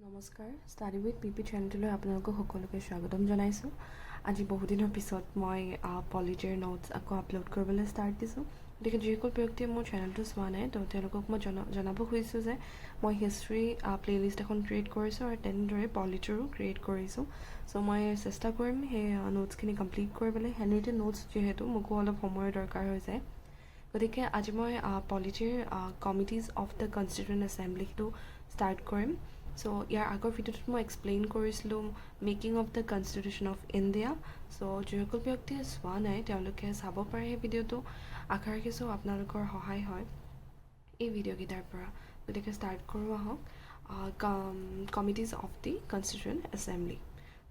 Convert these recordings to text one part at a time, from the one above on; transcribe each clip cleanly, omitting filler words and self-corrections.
নমস্কাৰ study with পিপি চেনেলটোলৈ আপোনালোকক সকলোকে স্বাগতম জনাইছোঁ। আজি বহুদিনৰ পিছত মই পলিটিৰ নোটছ আকৌ আপলোড কৰিবলৈ ষ্টাৰ্ট দিছোঁ। গতিকে যিসকল ব্যক্তিয়ে মোৰ চেনেলটো চোৱা নাই তো তেওঁলোকক মই জনাব খুজিছোঁ যে মই হিষ্ট্ৰী প্লে'লিষ্ট এখন ক্ৰিয়েট কৰিছোঁ আৰু তেনেদৰে পলিটিৰো ক্ৰিয়েট কৰিছোঁ। চ' মই চেষ্টা কৰিম সেই নোটছখিনি কমপ্লিট কৰিবলৈ। হেণ্ডৰিটেন নোটছ যিহেতু মোকো অলপ সময়ৰ দৰকাৰ হৈ যায়, গতিকে আজি মই পলিটিৰ committees of the constituent assembly সেইটো ষ্টাৰ্ট কৰিম। চ' ইয়াৰ আগৰ ভিডিঅ'টোত মই এক্সপ্লেইন কৰিছিলোঁ making of the constitution of India. So' যিসকল ব্যক্তিয়ে চোৱা নাই তেওঁলোকে চাব পাৰে সেই ভিডিঅ'টো। আশা ৰাখিছোঁ আপোনালোকৰ সহায় হয় এই ভিডিঅ'কেইটাৰ পৰা। গতিকে ষ্টাৰ্ট কৰোঁ আহক। Committees of the constituent assembly.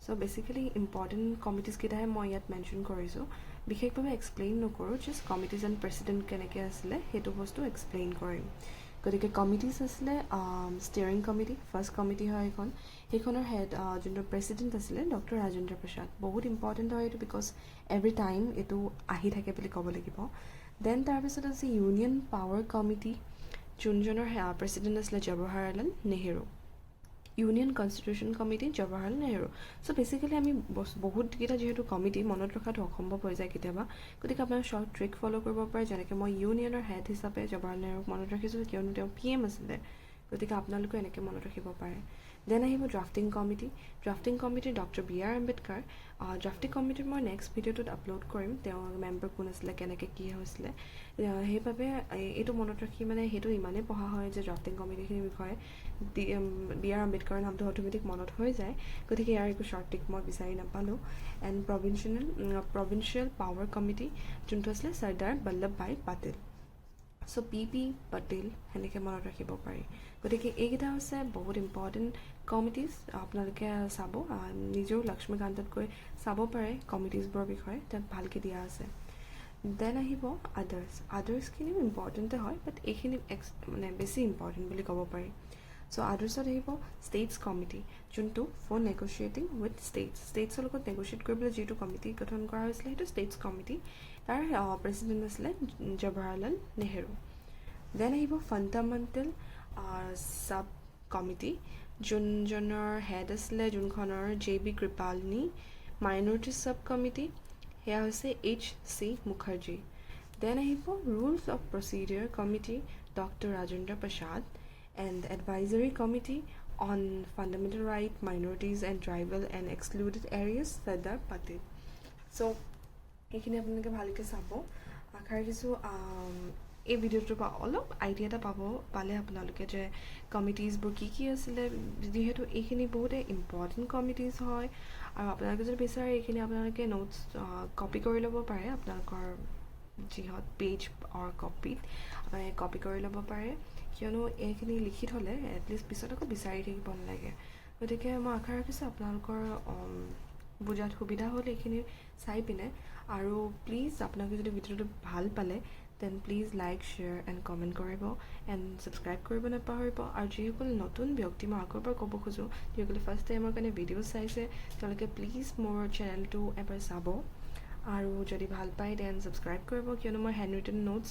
So' basically important কমিটিজকেইটাহে মই ইয়াত মেনশ্যন কৰিছোঁ। বিশেষভাৱে এক্সপ্লেইন নকৰোঁ, জাষ্ট কমিটিজ এণ্ড প্ৰেচিডেণ্ট কেনেকৈ আছিলে সেইটো বস্তু এক্সপ্লেইন কৰিম। গতিকে কমিটিজ আছিলে ষ্টিয়াৰিং কমিটি, ফাৰ্ষ্ট কমিটি হয় সেইখনৰ হেড যোনটো প্ৰেচিডেণ্ট আছিলে ডক্টৰ ৰাজেন্দ্ৰ প্ৰসাদ। বহুত ইম্পৰ্টেণ্ট হয় এইটো বিকজ এভৰি টাইম এইটো আহি থাকে বুলি ক'ব লাগিব। দেন তাৰপিছত আছে ইউনিয়ন পাৱাৰ কমিটি, যোনজনৰ প্ৰেচিডেণ্ট আছিলে Jawaharlal Nehru. Union constitution committee Jawaharlal Nehru. So' basically আমি বহুতকেইটা যিহেতু কমিটি মনত ৰখাটো অসম্ভৱ হৈ যায় কেতিয়াবা, গতিকে আপোনাৰ শ্বৰ্ট ট্ৰিক ফ'ল' কৰিব পাৰে। যেনেকৈ মই ইউনিয়নৰ হেড হিচাপে জৱাহৰলাল নেহেৰুক মনত ৰাখিছোঁ কিয়নো তেওঁ PM আছিলে, গতিকে আপোনালোকেও এনেকৈ মনত ৰাখিব পাৰে। দেন আহিব ড্ৰাফটিং কমিটি। ড্ৰাফটিং কমিটিৰ ডক্টৰ BR আম্বেদকাৰ। ড্ৰাফটিং কমিটিত মই নেক্সট ভিডিঅ'টোত আপলোড কৰিম তেওঁ মেম্বাৰ কোন আছিলে, কেনেকৈ কি হৈছিলে। সেইবাবে এইটো মনত ৰাখি সেইটো ইমানেই পঢ়া হয় যে ড্ৰাফটিং কমিটিখিনিৰ বিষয়ে BR আম্বেদকাৰৰ নামটো অট'মেটিক মনত হৈ যায়। গতিকে ইয়াৰ একো শ্বৰ্ট ট্ৰিক মই বিচাৰি নাপালোঁ। এণ্ড প্ৰভিন্সিয়েল পাৱাৰ কমিটি যোনটো আছিলে চৰ্দাৰ বল্লভ ভাই পাটেল। চ' PP পাটেল সেনেকৈ মনত ৰাখিব পাৰি। গতিকে এইকেইটা হৈছে বহুত ইম্পৰ্টেণ্ট কমিটিজ। আপোনালোকে চাব, নিজেও লক্ষ্মীকান্তত গৈ চাব পাৰে কমিটিজবোৰৰ বিষয়ে, তাত ভালকৈ দিয়া আছে। দেন আহিব আদাৰ্ছখিনিও ইম্পৰ্টেণ্টে হয়, বাট এইখিনি বেছি ইম্পৰ্টেণ্ট বুলি ক'ব পাৰি। চ' আদাৰ্ছত আহিব ষ্টেটছ কমিটি, যোনটো ফৰ নেগ'চিয়েটিং উইথ ষ্টেটছৰ লগত নেগ'চিয়েট কৰিবলৈ যিটো কমিটি গঠন কৰা হৈছিলে সেইটো ষ্টেটছ কমিটি। তাৰ প্ৰেচিডেণ্ট আছিলে জৱাহৰলাল নেহেৰু। দেন আহিব ফাণ্ডামেণ্টেল চাব কমিটি, যোনজনৰ হেড আছিলে যোনখনৰ JB Kripalani. Minority sub committee সেয়া হৈছে HC মুখাৰ্জী। দেন আহিব rules of procedure committee doctor Rajendra Prasad. And advisory committee on fundamental right minorities and tribal and excluded areas Sardar Patel. So' এইখিনি আপোনালোকে ভালকৈ চাব। আশা ৰাখিছোঁ এই ভিডিঅ'টোৰ পৰা অলপ আইডিয়া এটা পালে আপোনালোকে যে কমিটিজবোৰ কি আছিলে, যিহেতু এইখিনি বহুতে ইম্পৰ্টেণ্ট কমিটিজ হয়। আৰু আপোনালোকে যদি বিচাৰে এইখিনি আপোনালোকে নোটছ কপি কৰি ল'ব পাৰে। আপোনালোকৰ যিহত পেজ অৰ কপিত আপোনালোকে কপি কৰি ল'ব পাৰে, কিয়নো এইখিনি লিখি থ'লে এটলিষ্ট পিছত আকৌ বিচাৰি থাকিব নালাগে। গতিকে মই আশা ৰাখিছোঁ আপোনালোকৰ বুজাত সুবিধা হ'ল এইখিনি চাই পিনে। আৰু প্লিজ আপোনালোকে যদি ভিডিঅ'টো ভাল পালে then please like, share and comment কৰিব এণ্ড ছাবস্ক্ৰাইব কৰিব নাপাহৰিব। আৰু যিসকল নতুন ব্যক্তি মই আগৰ পৰা ক'ব খোজোঁ, যিসকলে ফাৰ্ষ্ট টাইমৰ কাৰণে ভিডিঅ' চাইছে তেওঁলোকে প্লিজ মোৰ চেনেলটো এবাৰ চাব। আৰু যদি ভাল পায় দেন ছাবস্ক্ৰাইব কৰিব, কিয়নো মই হেণ্ডৰিটেন নোটছ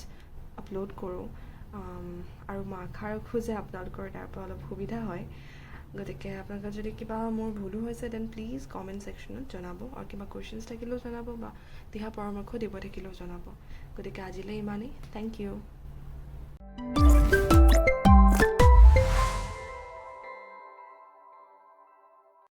আপলোড কৰোঁ। আৰু মই আশা ৰাখোঁ যে আপোনালোকৰ তাৰ পৰা অলপ সুবিধা হয়। গতিকে আপোনালোকৰ যদি কিবা মোৰ ভুলো হৈছে দেন প্লিজ কমেণ্ট ছেকশ্যনত জনাব, আৰু কিবা কুৱেশ্যনছ থাকিলেও জনাব বা দিহা পৰামৰ্শ দিব থাকিলেও জনাব। গতিকে আজিলৈ ইমানেই। Thank U.